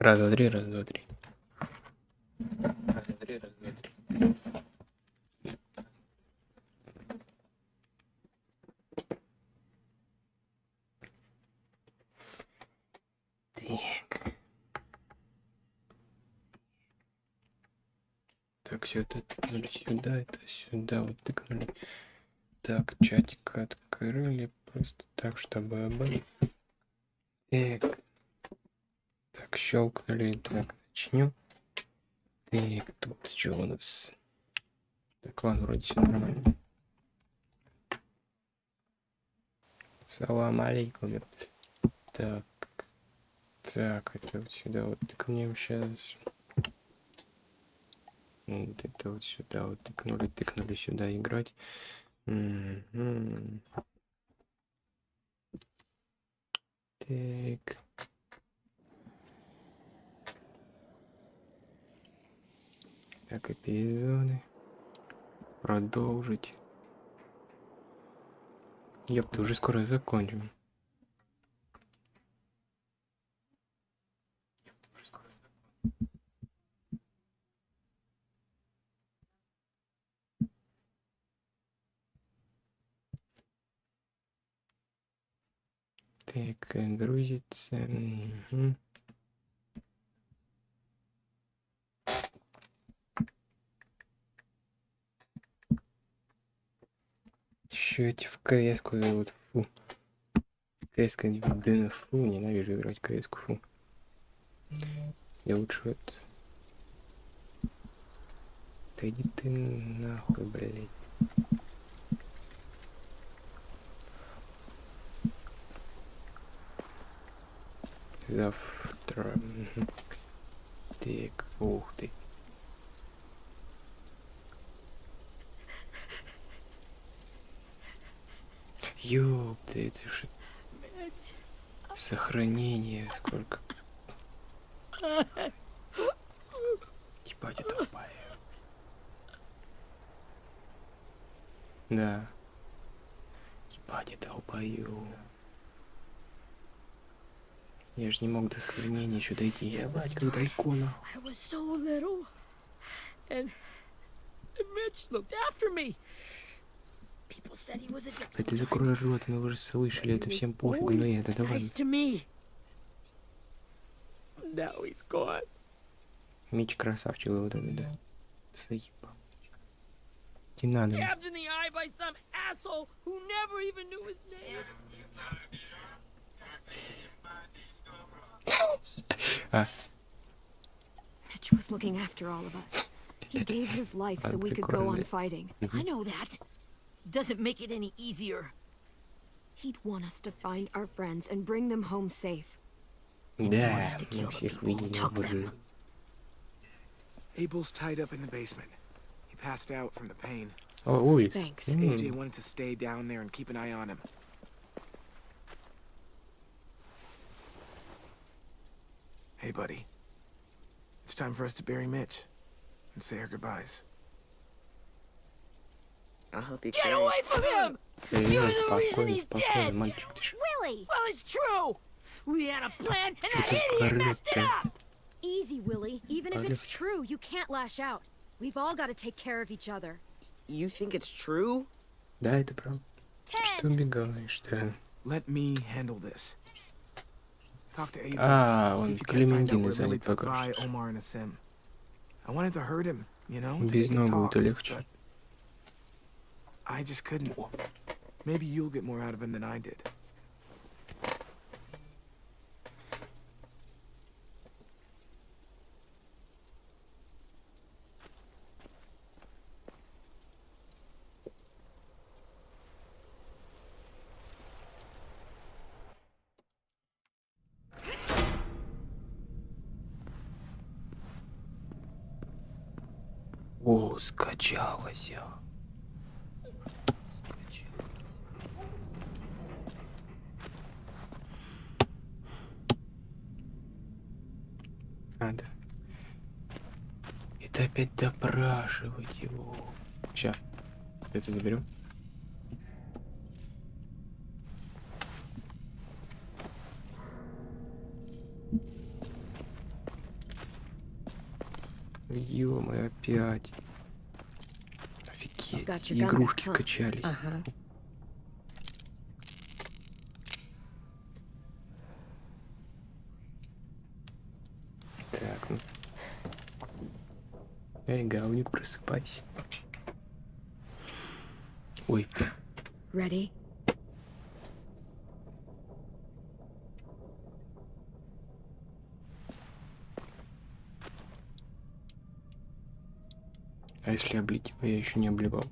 Раз, два, три, раз, два, три. Раз, два, три, раз, два, три. Так. Так, все это тыкнули сюда, это сюда, вот тыкнули. Так, чатик открыли просто так, чтобы было. Так. Так, щелкнули. Так, начнем. Так, тут что у нас? Так, ладно, вроде все нормально. Салам алейкум. Так. Так, это вот сюда вот тыкнем сейчас. Вот это вот сюда вот тыкнули сюда играть. Так. Так, эпизоды. Продолжить. Ёпта, уже скоро закончим. Так, грузится. Угу. Еще эти в КС-ку вот фу. КС-ка фу, ненавижу играть в КС-ку, фу. Я лучше вот. Да иди ты нахуй, блядь. Завтра. Так, ух ты. Ёпта, это же сохранение сколько. Ебать, это тупая. Да. Ебать, это упаю. Я же не мог до сохранения еще дойти. Ебать, как далеко нахуй. Да ты закрой рот, мы уже слышали, это всем пофигу, но это давай. Меч красавчик вот это, да. Заебал. Не надо. А. Mitch was looking after all of us. He gave his life so we could go on fighting. I know that. Doesn't make it any easier. He'd want us to find our friends and bring them home safe. Да, мы всех видели. Abel's tied up in the basement. He passed out from the pain. Ой. Thanks. AJ wanted to stay down there and keep an eye on him. Hey, buddy. It's time for us to bury Mitch and say our goodbyes. I'll help you Get carry. away from him! You're the reason he's dead! Мальчик, ты ж... Willie! Well, it's true! We had a plan and that ты idiot messed it горы-то? up! Easy, Willie. Even if it's Полегче. true, you can't lash out. We've all got to take care of each other. You think it's true? Да, это правда. Что убегаешь, да? Let me handle this. Talk to Abel. А, See он if you can't find out Клементина where Lily занят took пока Vi, что. Omar, and Asim. I wanted to hurt him, you know, to Без make him ногу talk, это легче. but I just couldn't. Maybe you'll get more out of him than I did. О, скачалась. Надо. Это опять допрашивать его. Сейчас. Это заберем. Ё-моё, опять. Офигеть, Got your gun игрушки back, huh? скачались. Так, ну. Эй, говнюк, просыпайся. Ой, Ready? а если облить его? Я еще не обливал.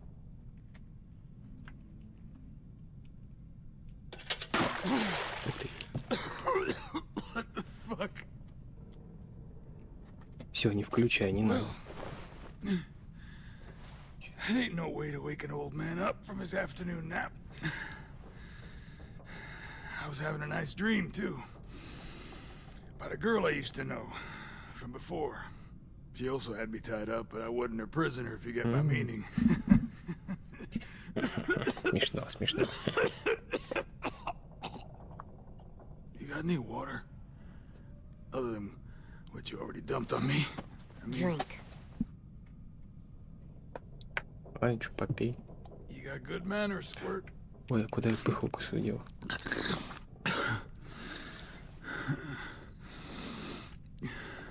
Все, не включай, не надо. That ain't no way to wake an old man up from his afternoon nap. I was having a nice dream, too. About a girl I used to know from before. She also had me tied up, but I wasn't her prisoner, if you get my meaning. Смешно, смешно. You got any water? Other than what you already dumped on me? I mean, Drink. Ладно, что, попей. you got good manners, Squirt. Ой, а куда я пыхалку свою делал?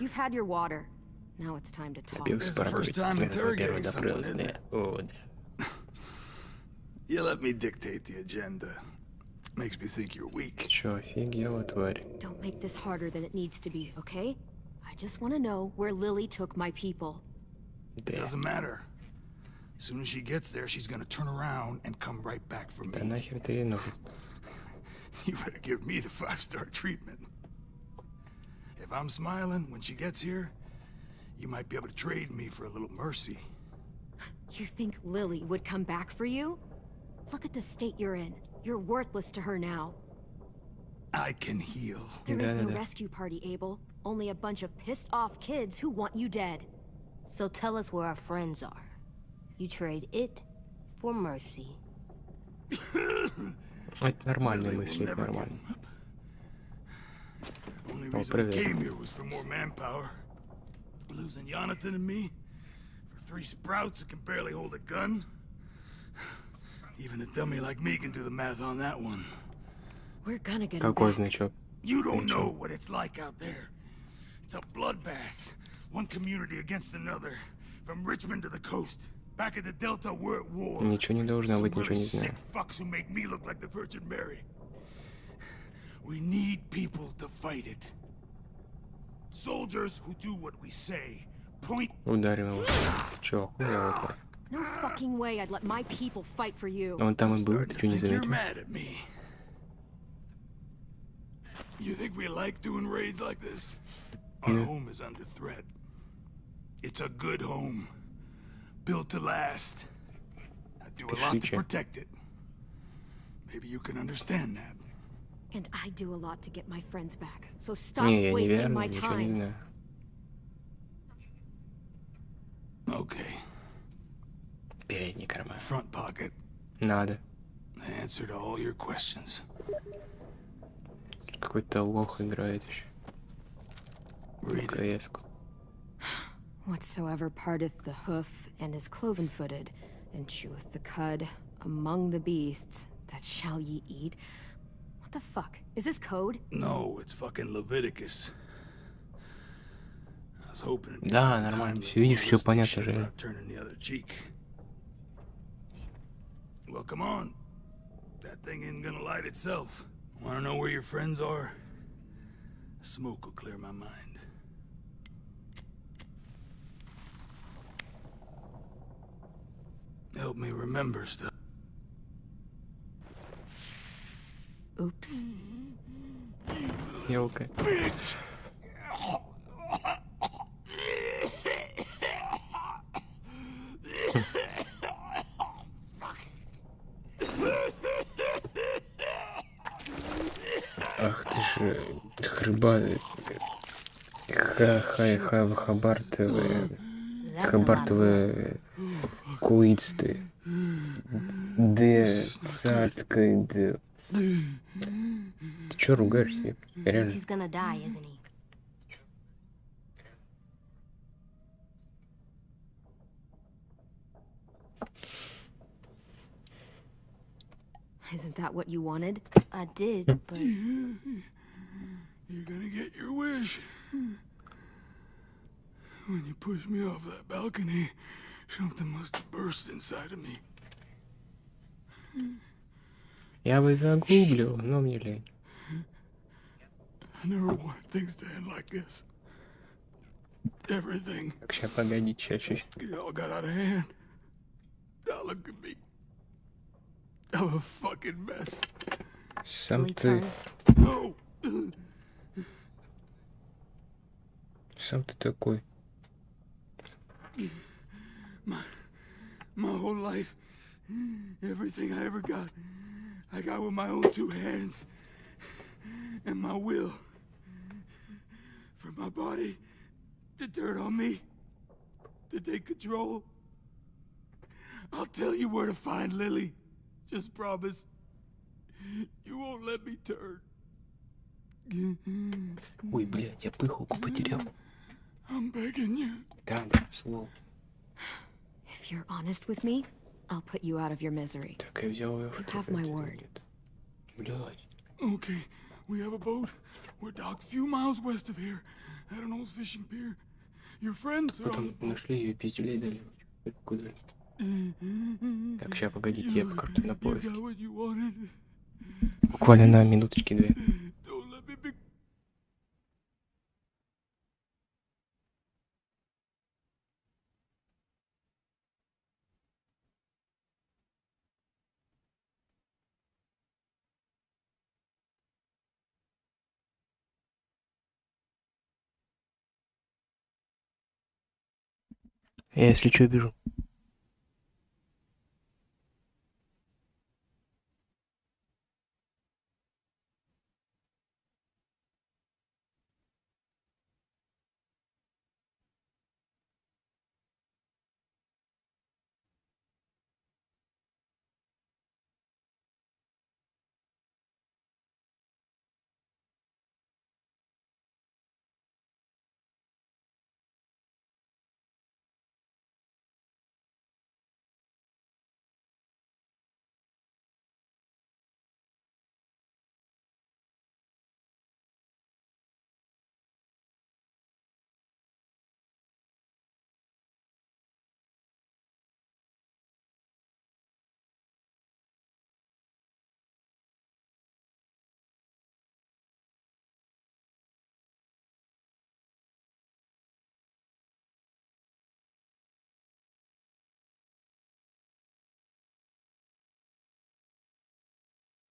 You've had your water. Now it's time to talk. Добился It's the first поработать. time Это твой первый interrogating someone, допрос, isn't да. it? О, да. You let me dictate the agenda. Makes me think you're weak. Чё, офигела, тварь? Don't make this harder than it needs to be, okay? I just want to know where Lily took my people. Да, Doesn't matter. As soon as she gets there, she's gonna turn around and come right back for да me. нахер ты ей нужен? You better give me the 5-star treatment. If I'm smiling when she gets here, you might be able to trade me for a little mercy. You think Lily would come back for you? Look at the state you're in. You're worthless to her now. I can heal. There is no Да-да-да. rescue party, Abel. Only a bunch of pissed off kids who want you dead. So tell us where our friends are. You trade it for mercy. Это нормальные Lily will мысли, это never give нормально. 'em up. Only Oh, reason we привет. came here was for more manpower. Losing Jonathan and me for 3 sprouts that can barely hold a gun. Even a dummy like me can do the math on that one. We're gonna get him Какой back. значок? You don't know what it's like out there. It's a bloodbath. One community against another. From Richmond to the coast. Back at the Delta, we're at war. Ничего не должно Some быть, ничего really не sick знаю. fucks who make me look like the Virgin Mary. We need people to fight it. Soldiers who do what we say. Point. Ударил его. Чё, охуел, тварь? No fucking way I'd let my people fight for you. А он там и был, Starting ты to чё не think you're заметил? mad at me. You think we like doing raids like this? Our Yeah. home is under threat. It's a good home. Built to last. I do a lot to Пишите. protect it. Maybe you can understand that. And I do a lot to get my friends back. So stop Не, я wasting неверно, my ничего не time. знаю. Okay. Передний карман. Front pocket. Надо. The answer to all your questions. Какой-то лох играет еще. Read it. КС-ку. Whatsoever parteth the hoof and is cloven-footed, and cheweth the cud among the beasts, that shall ye eat. What the fuck? Is this code? No, it's fucking Leviticus. I was hoping it'd be Да, some нормально. time Всё видишь, всё realistic понятно shit же. about turning the other cheek. Well, come on. That thing ain't gonna light itself. Wanna know where your friends are? Smoke will clear my mind. Help me remember stuff. Oops. Ёлка. Ах ты ж хрба... Хабартовые... That's a lot of blood. Хабартовые... Куицты. Д... Царткой... Д... Ты чё ругаешься? Реально. He's gonna die, isn't he? Isn't that what you wanted? I did, but You're gonna get your wish. When you pushed me off that balcony, something must have burst inside of me. Я бы загуглил, но мне лень. I never wanted things to end like this. Everything. Так, сейчас погоди, сейчас. It all got out of hand. Now look at me. I'm a fucking mess. Сам Lee ты, Turner. No! сам ты такой. My whole life, everything I ever got, I got with my own two hands and my will. For my body to turn on me, to take control. I'll tell you where to find Lily. Just promise. You won't let me turn. Ой, блядь, я пыхалку потерял. I'm begging you. Да, слово. If you're honest with me, I'll put you out of your misery. Так, я взял ее You have my word. Блядь. Okay, we have a boat. We're docked a few miles west of here at an old fishing pier. Your friends are on the Потом boat. нашли ее, пиздюлей дали. Куда? Так, сейчас погодите, я покажу на You поиск. got what you wanted. Буквально на минуточки две. Don't let me be. Я, если что, бежу.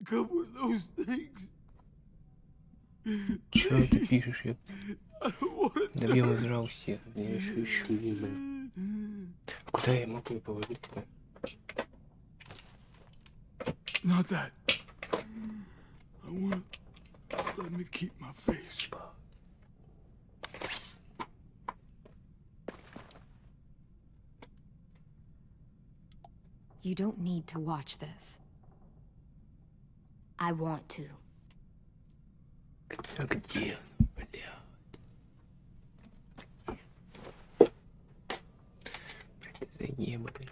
Come with those things. Чё ты пишешь, я? I don't want Да я возжал всех. Я еще ищу, блин. А куда я могу ее положить-то? Not that. I want to let me keep my face. You don't need to watch this. I want to. А где? Блядь. Заеба, блядь.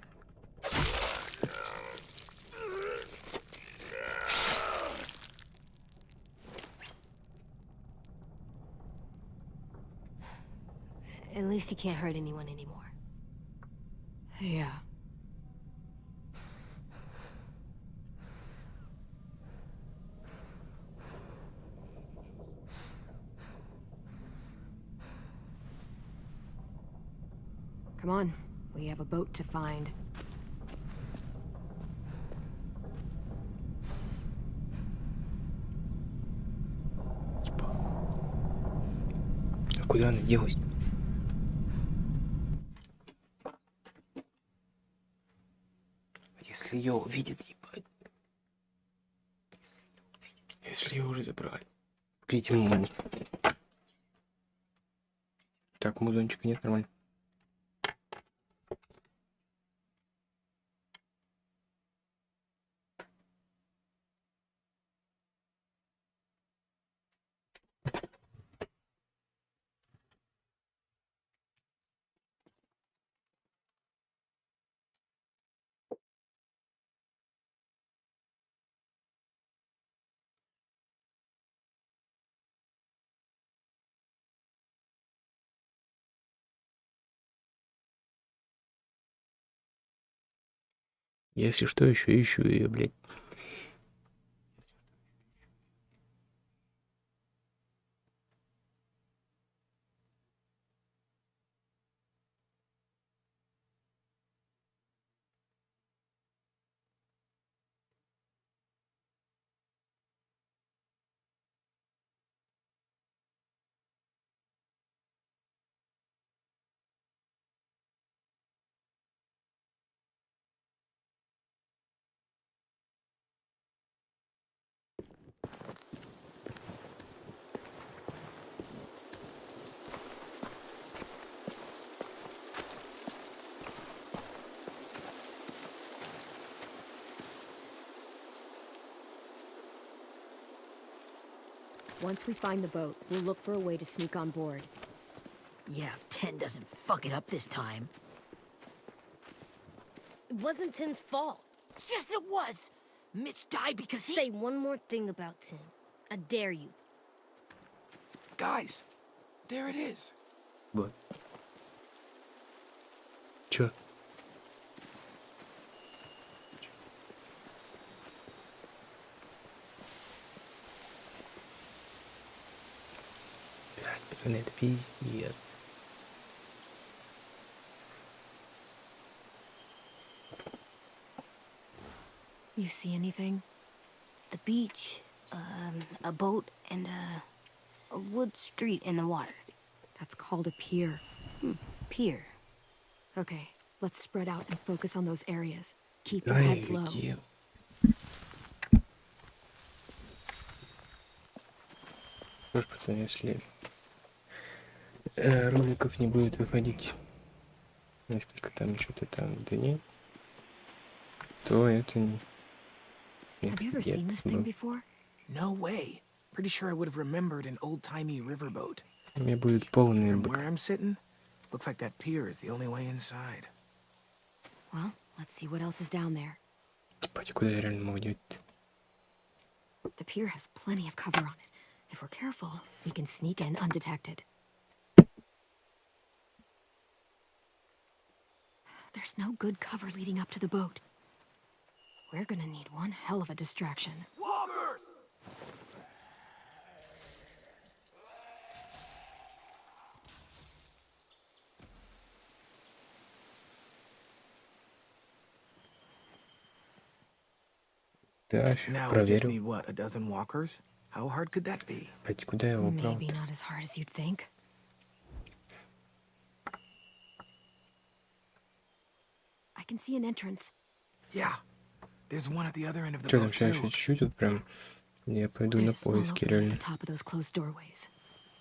At least he can't hurt anyone anymore. Yeah. Come on, we have a boat to find. А куда она делась? Если ее увидят, ебать. Если ее уже забрали. Откройте музон. Так, музончика нет, нормально. Если что, еще ищу ее, блядь. Once we find the boat, we'll look for a way to sneak on board. Yeah, if 10 doesn't fuck it up this time. It wasn't Tin's fault. Yes, it was! Mitch died because he... Say one more thing about Tin. I dare you. Guys, there it is. Вот. Чё? Блядь, пацаны, это пиздец. You see anything? The beach, a boat, and a wood street in the water. That's called a pier. Pier. Okay, let's spread out and focus on those areas. Keep your Ай, heads low. какие. Что ж, пацаны, если роликов не будет выходить несколько там что-то там дней, то это не... Have you ever seen this thing before? No way. Pretty sure I would have remembered an old-timey riverboat. Мне будет полный From бык. where I'm sitting, looks like that pier is the only way inside. Well, let's see what else is down there. Типа, куда я реально могу делать? The pier has plenty of cover on it. If we're careful, we can sneak in undetected. There's no good cover leading up to the boat. We're gonna need one hell of a distraction. Да, Now we just проверю. need, what, a dozen walkers? How hard could that be? Блядь, куда я его убрал? Maybe not as hard as you'd think. I can see an entrance. Yeah. There's one at the other end of the Что там, boat, сейчас too. еще чуть-чуть, вот прям... Я пойду на There's a small поиски, opening at реально. the top of those closed doorways.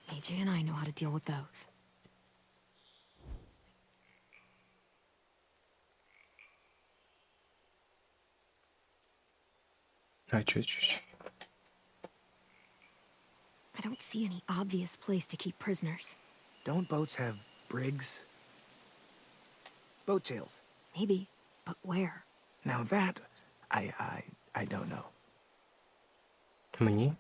AJ and I know how to deal with those. А, чуть-чуть. I don't see any obvious place to keep prisoners. Don't boats have brigs? Boat jails. Maybe, but where? Now that, I don't know. Мне?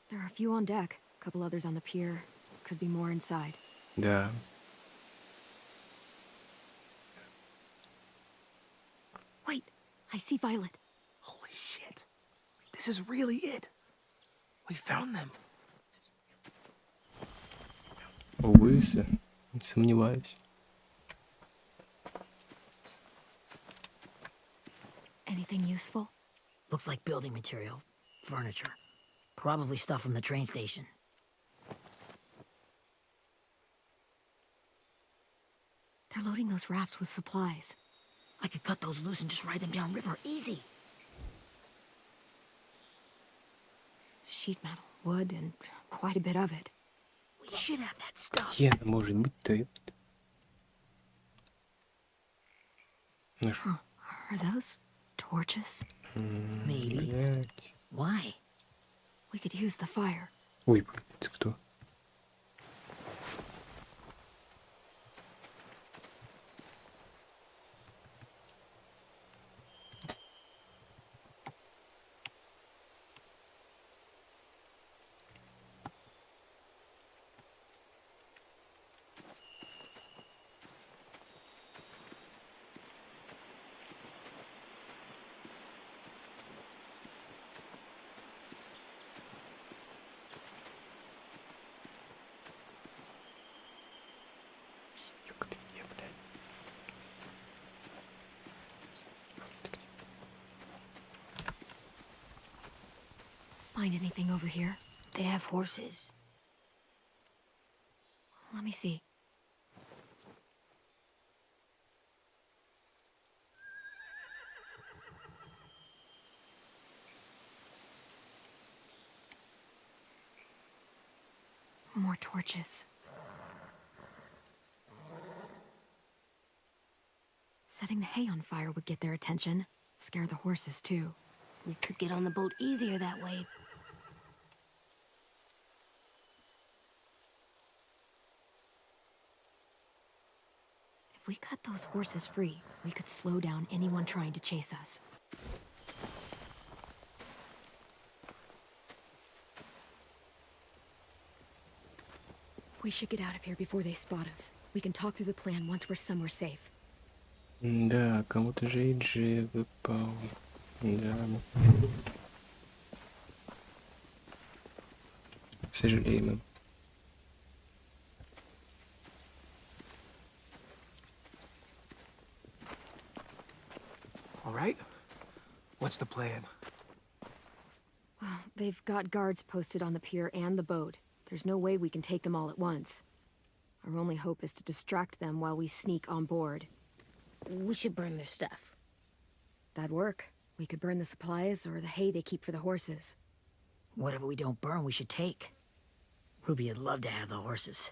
There are a few on deck, a couple others on the pier. Could be more inside. Да. Wait, I see Violet. Holy shit. This is really it. We found them. Увы, не сомневаюсь. Anything useful? Looks like building material. Furniture. Probably stuff from the train station. They're loading those rafts with supplies. I could cut those loose and just ride them downriver. Easy. Sheet metal, wood, and quite a bit of it. We should have that stuff. Где она может быть-то? ёпт? Ну ж, Are those torches? Maybe. блядь. Why? We could use the fire. Ой, блядь, это кто? find anything over here. They have horses. Let me see. More torches. Setting the hay on fire would get their attention. Scare the horses, too. We could get on the boat easier that way. If we cut those horses free, we could slow down anyone trying to chase us. We should get out of here before they spot us. We can talk through the plan once we're somewhere safe. Да, кому-то же AJ выпал. Да. Сожалеем. All right? What's the plan? Well, they've got guards posted on the pier and the boat. There's no way we can take them all at once. Our only hope is to distract them while we sneak on board. We should burn their stuff. That'd work. We could burn the supplies or the hay they keep for the horses. Whatever we don't burn, we should take. Ruby would love to have the horses.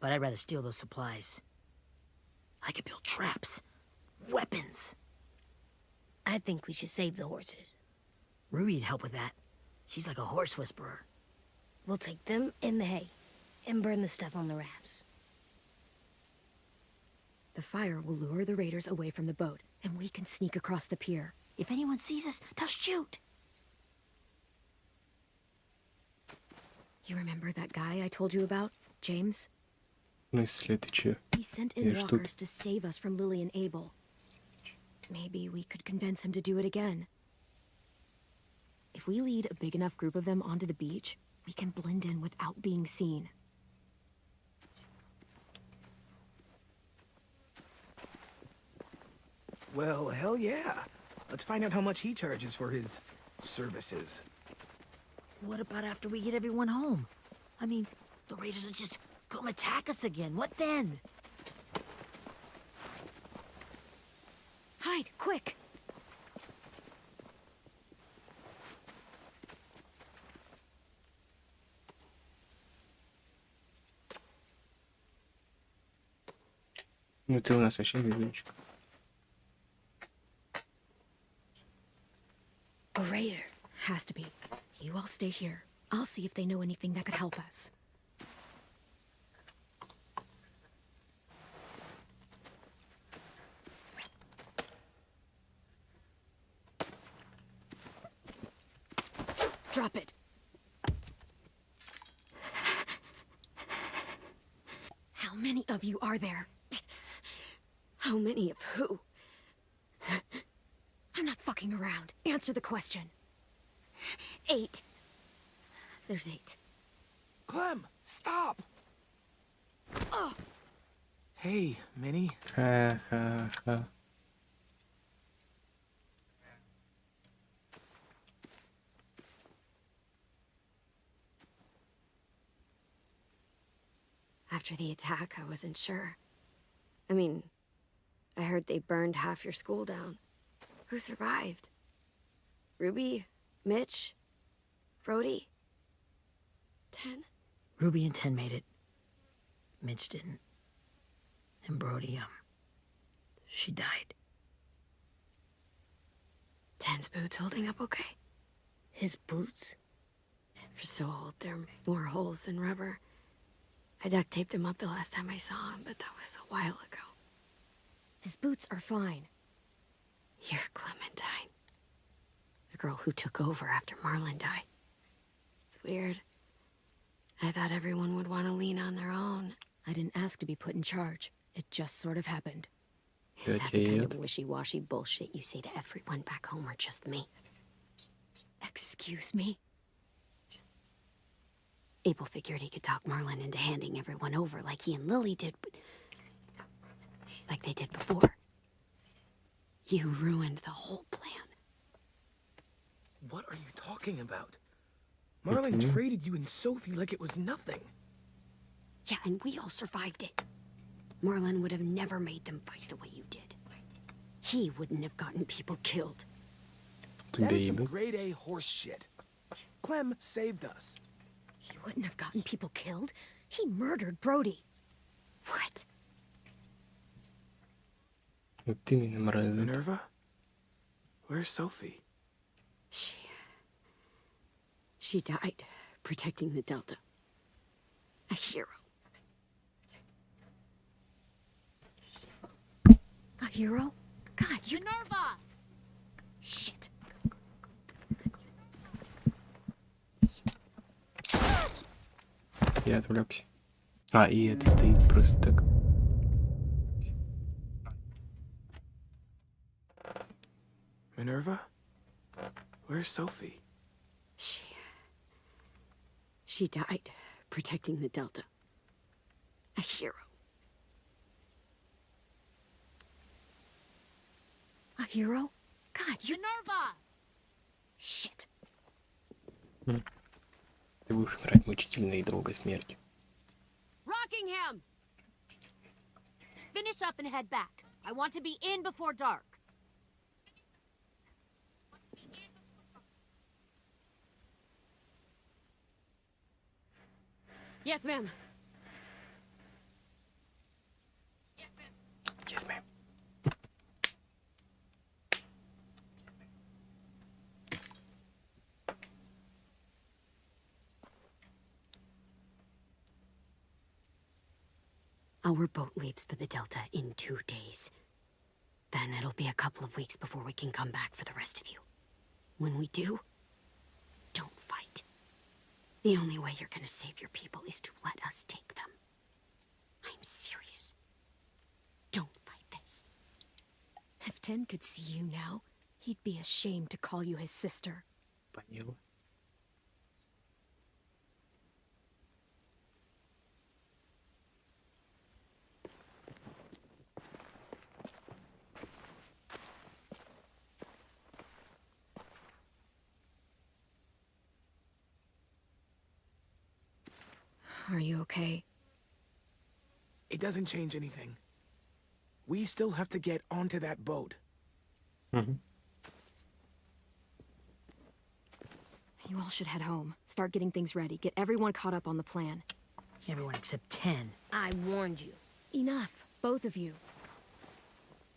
But I'd rather steal those supplies. I could build traps. Weapons. I think we should save the horses. Ruby'd help with that. She's like a horse whisperer. We'll take them in the hay and burn the stuff on the rafts. The fire will lure the raiders away from the boat, and we can sneak across the pier. If anyone sees us, they'll shoot. You remember that guy I told you about, James? В смысле, ты чё? He sent in Я ж тут. walkers to save us from Lily and Abel. Maybe we could convince him to do it again. If we lead a big enough group of them onto the beach, we can blend in without being seen. Well, hell yeah. Let's find out how much he charges for his services. What about after we get everyone home? I mean, the raiders will just come attack us again. What then? Hide, quick! Ну ты у нас вообще везунчик. A raider. Has to be. You all stay here. I'll see if they know anything that could help us. Drop it. How many of you are there? How many of who? I'm not fucking around. Answer the question. 8. There's 8. Clem, stop! Oh! Hey, Minnie. Ха-ха-ха. After the attack, I wasn't sure. I mean, I heard they burned half your school down. Who survived? Ruby? Mitch? Brody? 10? Ruby and 10 made it. Mitch didn't. And Brody, she died. 10's boots holding up okay? His boots? They're so old, they're more holes than rubber. I duct taped him up the last time I saw him, but that was a while ago. His boots are fine. You're Clementine. The girl who took over after Marlon died. It's weird. I thought everyone would want to lean on their own. I didn't ask to be put in charge. It just sort of happened. Is that the kind of wishy-washy bullshit you say to everyone back home or just me? Excuse me? Abel figured he could talk Marlon into handing everyone over like he and Lily did, but... like they did before. You ruined the whole plan. What are you talking about? Marlon traded you and Sophie like it was nothing. Yeah, and we all survived it. Marlon would have never made them fight the way you did. He wouldn't have gotten people killed. That is some grade A horse shit. Clem saved us. He wouldn't have gotten people killed. He murdered Brody. What? Вот именно, мразь. Minerva? Where's Sophie? She died protecting the Delta. A hero. A hero? God, you... Minerva! Shit. Я отвлекся. А, и это стоит просто так. Minerva? Where's Sophie? She died protecting the Delta. A hero. A hero? God, you... Minerva! Shit. Ты будешь умирать мучительной и долгой смертью. Rockingham! Finish up and head back. I want to be in before dark. Yes, ma'am. Yes, ma'am. Our boat leaves for the Delta in 2 days. Then it'll be a couple of weeks before we can come back for the rest of you. When we do, don't fight. The only way you're gonna save your people is to let us take them. I'm serious. Don't fight this. If Ten could see you now, he'd be ashamed to call you his sister. Понял. Are you okay? It doesn't change anything. We still have to get onto that boat. Угу. You all should head home. Start getting things ready. Get everyone caught up on the plan. Everyone except 10. I warned you. Enough, both of you.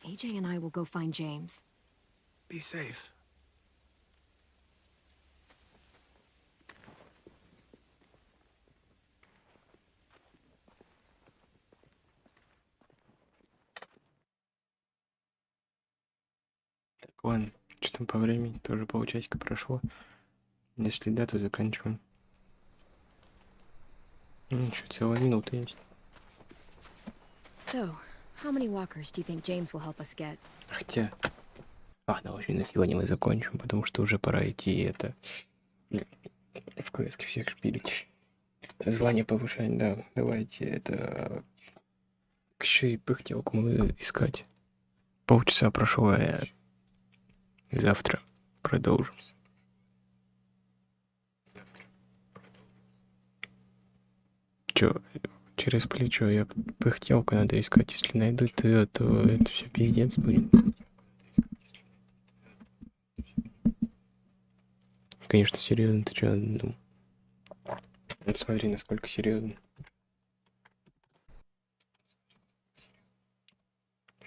AJ and I will go find James. Be safe. Так, ладно. Что там по времени? Тоже полчасика прошло. Если да, то заканчиваем. Ну, еще целая минута есть. So, how many walkers do you think James will help us get? Хотя... Ладно, в общем, на сегодня мы закончим, потому что уже пора идти это... В квестке всех шпилить. Звание повышать, да. Давайте это... Еще и пыхтелку мы искать. Полчаса прошло, а завтра продолжим. Чё, через плечо я пыхтелку надо искать. Если найду, то это все пиздец будет. Конечно, серьезно, ты чё, ну... Вот смотри, насколько серьезно.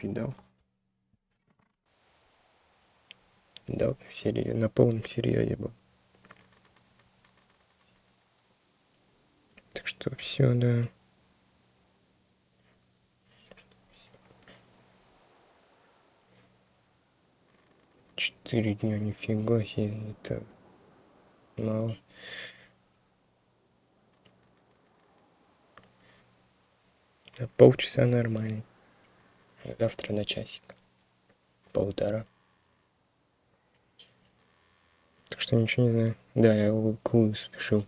Видал? Да, на полном серьезе был. Так что все, да. Четыре дня, нифига себе, это мало. А полчаса нормально. Завтра на часик. Полтора. Так что ничего не знаю. Да, я в Клу спешил.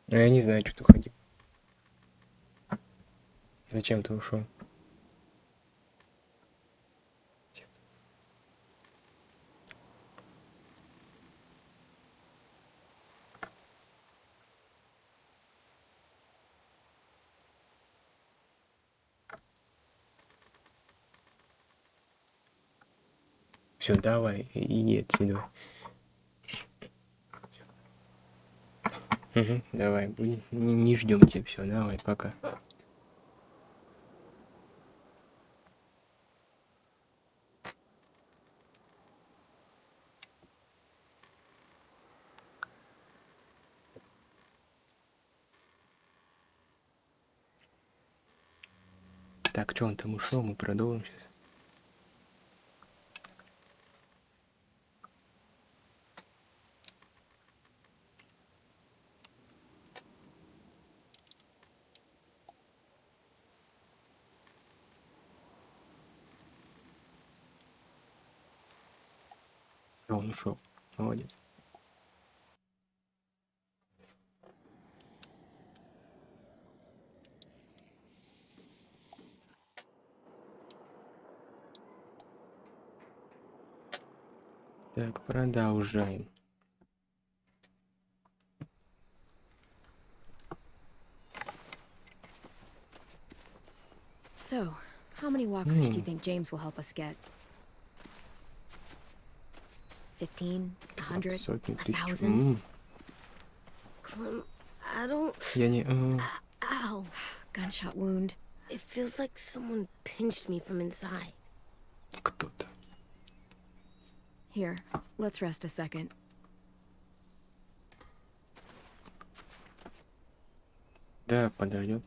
Но я не знаю, что ты уходил. Зачем ты ушел? Все, давай, иди отсюда. Угу, давай, не ждем тебя, все, давай, пока. Так, что он там ушел, мы продолжим сейчас. Он ушел. Молодец. Так, продолжаем. So, how many walkers do you think James will help us get? 15? 100? Сотни тысяч. 1,000? Clem, I don't... Я не... Ow. Gunshot wound. It feels like someone pinched me from inside. Кто-то. Here, let's rest a second. Да, подойдет.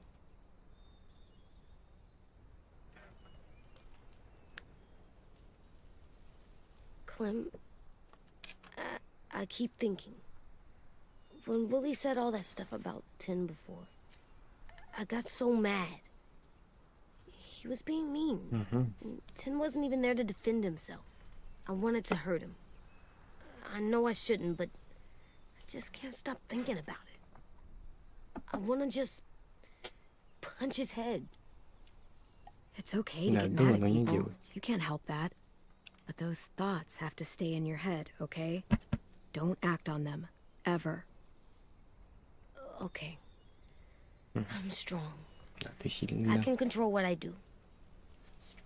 Clem, I keep thinking. When Willie said all that stuff about Tin before, I got so mad. He was being mean. Tin wasn't even there to defend himself. I wanted to hurt him. I know I shouldn't, but I just can't stop thinking about it. I want to just punch his head. It's okay to Да, get было, mad at но не people. делать. You can't help that. But those thoughts have to stay in your head, okay? Don't act on them. Ever. Okay. I'm strong. Да, ты сильный, I да. can control what I do,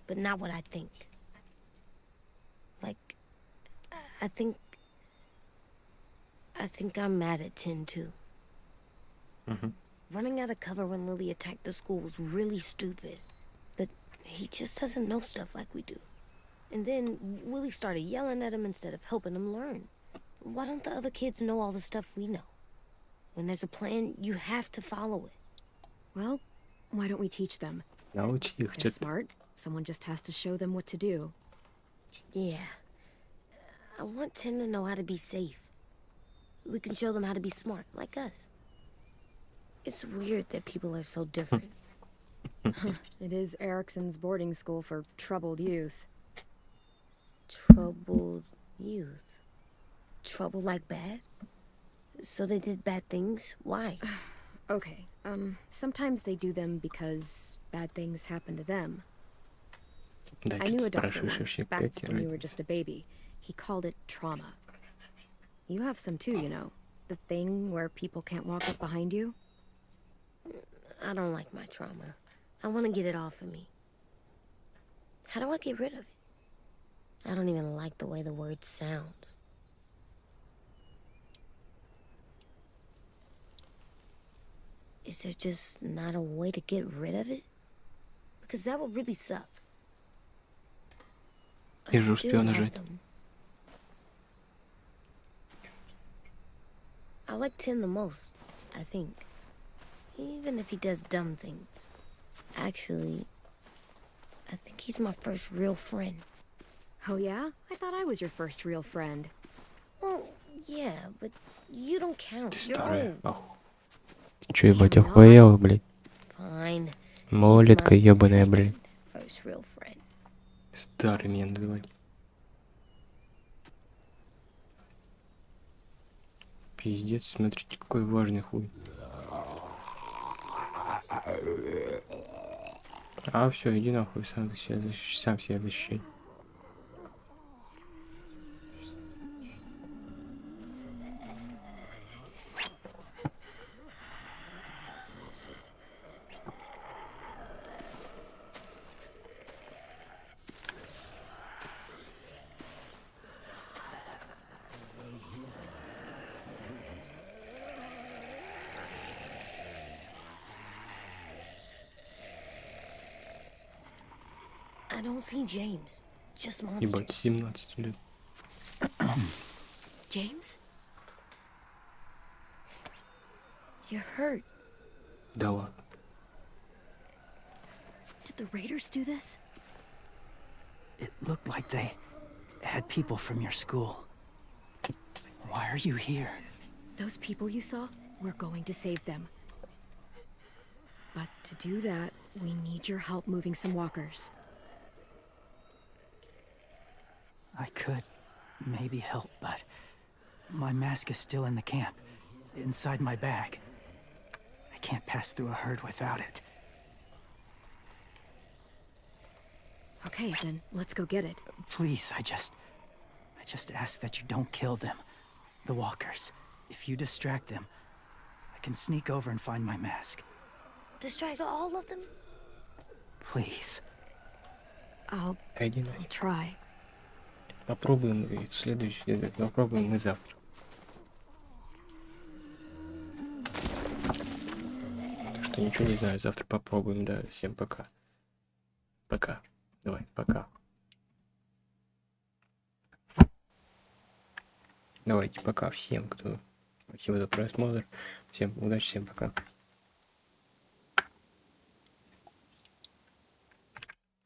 but not what I think. Like, I think I'm mad at Tin, too. Running out of cover when Lily attacked the school was really stupid. But he just doesn't know stuff like we do. And then Willie started yelling at him instead of helping him learn. Why don't the other kids know all the stuff we know? When there's a plan, you have to follow it. Well, why don't we teach them? Научи их They're что-то. smart. Someone just has to show them what to do. Yeah. I want Tim to know how to be safe. We can show them how to be smart, like us. It's weird that people are so different. It is Erickson's boarding school for troubled youth. Troubled youth. Trouble like bad? So they did bad things? Why? Okay, sometimes they do them because bad things happen to them. Да, I knew что a ты doctor спрашиваешь once, вообще, back как тебе when you were разница? just a baby. He called it trauma. You have some too, you know. The thing where people can't walk up behind you. I don't like my trauma. I want to get it off of me. How do I get rid of it? I don't even like the way the word sounds. Is there just not a way to get rid of it? Because that would really suck. I Ты же still успел love нажать. them. I like Tin the most, I think. Even if he does dumb things. Actually, I think he's my first real friend. Oh yeah? I thought I was your first real friend. Well, yeah, but you don't count. Ты You're старая. old. Ты чё, ебать, I'm not. охуела, блядь? Fine. He's Малолетка my ебаная, блядь. second first real friend. Старый меня называть. Пиздец, смотрите, какой важный хуй. А, все, иди нахуй, сам себя защищай. I don't see James. Just monsters. Ебать, 17 лет. James? You're hurt. Да ладно. Did the raiders do this? It looked like they had people from your school. Why are you here? Those people you saw, we're going to save them. But to do that, we need your help moving some walkers. I could maybe help, but my mask is still in the camp, inside my bag. I can't pass through a herd without it. Okay, then let's go get it. Please, I just ask that you don't kill them. The walkers. If you distract them, I can sneak over and find my mask. Distract all of them? Please. I'll Иди нафиг. try. Попробуем и следующий. Попробуем мы завтра. Так что ничего не знаю. Завтра попробуем. Да, всем пока. Пока. Давай, пока. Давайте, пока всем, кто... Спасибо за просмотр. Всем удачи, всем пока.